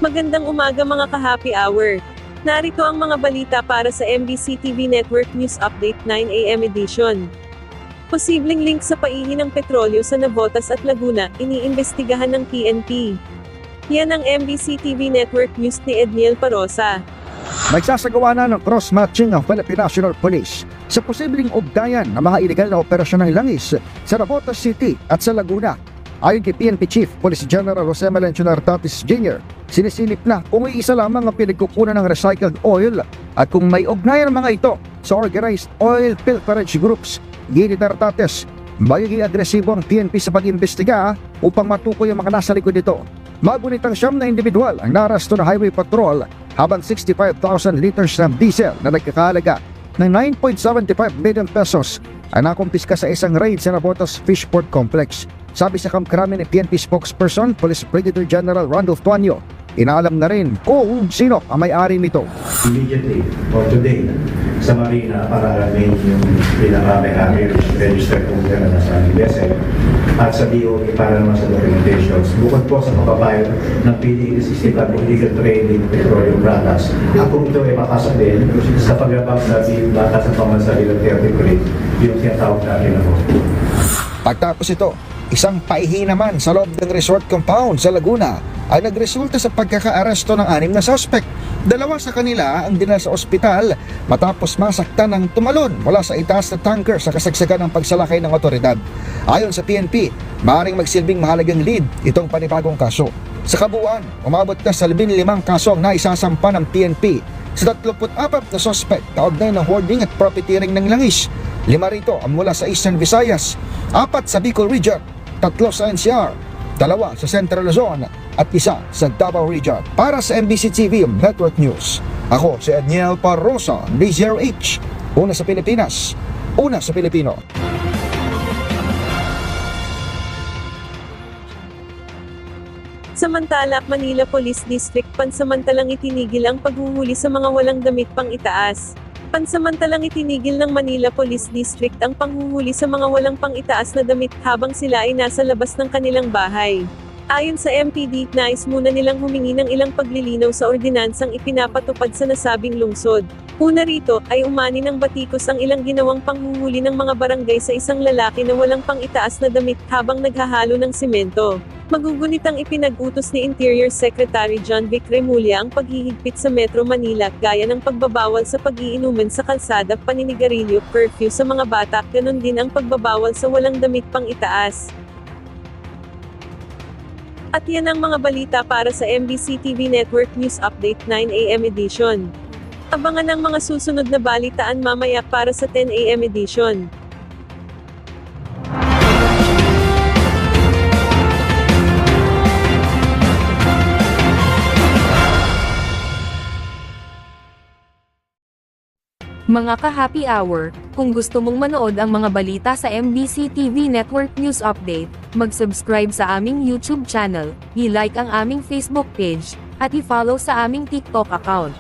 Magandang umaga mga ka-happy hour. Narito ang mga balita para sa MBC TV Network News Update 9 AM edition. Posibleng link sa paihi ng petrolyo sa Navotas at Laguna, iniimbestigahan ng PNP. Yan ang MBC TV Network News ni Edniel Parosa. Magsasagawa na ng cross-matching ang Philippine National Police sa posibleng ugnayan ng mga iligal na operasyon ng langis sa Navotas City at sa Laguna. Ayon kay PNP Chief Police General Jose Melencio Nartatis Jr., sinisilip na kung iisa lamang ang pinagkukunan ng recycled oil at kung may ugnayan ng mga ito sa organized oil pilferage groups. Gini Nartatis, magiging agresibo ang PNP sa pag-imbestiga upang matukoy ang mga nasa likod nito. Magunit ang 9 na individual ang narasto na highway patrol habang 65,000 liters ng diesel na nagkakahalaga ng 9.75 million pesos ang nakumpiska sa isang raid sa Navotas Fishport Complex. Sabi sa kamkrami ni PNP spokesperson, Police Brigadier General Randolph Tuanyo, inaalam na rin kung sino ang may-ari nito. Immediately or today sa Marina para alamin yung pinaka-may-ari registered owner na sa vessel at sa DOE para naman sa documentations. Bukod po sa kababayan ng PDE System at Illegal Trading Petroleum Products, at kung ito ay makasok din sa paglabag na batas ng Pamansaligang 33, yung tinatawag natin ako. Pagtapos ito, isang paihi naman sa loob ng resort compound sa Laguna ay nagresulta sa pagkakaaresto ng 6 na suspect. 2 sa kanila ang dinala sa ospital matapos masaktan ng tumalon mula sa itaas na tanker sa kasagsagan ng pagsalakay ng otoridad. Ayon sa PNP, maaaring magsilbing mahalagang lead itong panibagong kaso. Sa kabuuan, umabot na sa 15 kaso ang naisasampa ng PNP sa 34 na suspect kaugnay ng hoarding at profiteering ng langis. 5 rito ang mula sa Eastern Visayas, 4 sa Bicol Region, 3 sa NCR, 2 sa Central Luzon at 1 sa Davao Region. Para sa MBC TV Network News, ako si Edniel Parosa, D0H. Una sa Pilipinas, una sa Pilipino. Samantala, Manila Police District pansamantalang itinigil ang paghuhuli sa mga walang damit pang itaas. Pansamantalang itinigil ng Manila Police District ang panghuhuli sa mga walang pang-itaas na damit habang sila ay nasa labas ng kanilang bahay. Ayon sa MPD, nais muna nilang humingi ng ilang paglilinaw sa ordinansang ipinapatupad sa nasabing lungsod. Una rito, ay umani ng batikos ang ilang ginawang panghuhuli ng mga barangay sa isang lalaki na walang pang-itaas na damit habang naghahalo ng simento. Magugunit ang ipinag-utos ni Interior Secretary John Vic Remulla ang paghihigpit sa Metro Manila, gaya ng pagbabawal sa pag-iinuman sa kalsada, paninigarilyo, curfew sa mga bata, ganon din ang pagbabawal sa walang damit pang itaas. At yan ang mga balita para sa MBC TV Network News Update 9 AM edition. Abangan ang mga susunod na balitaan mamaya para sa 10 AM edition. Mga ka-happy hour, kung gusto mong manood ang mga balita sa MBC TV Network News Update, mag-subscribe sa aming YouTube channel, i-like ang aming Facebook page, at i-follow sa aming TikTok account.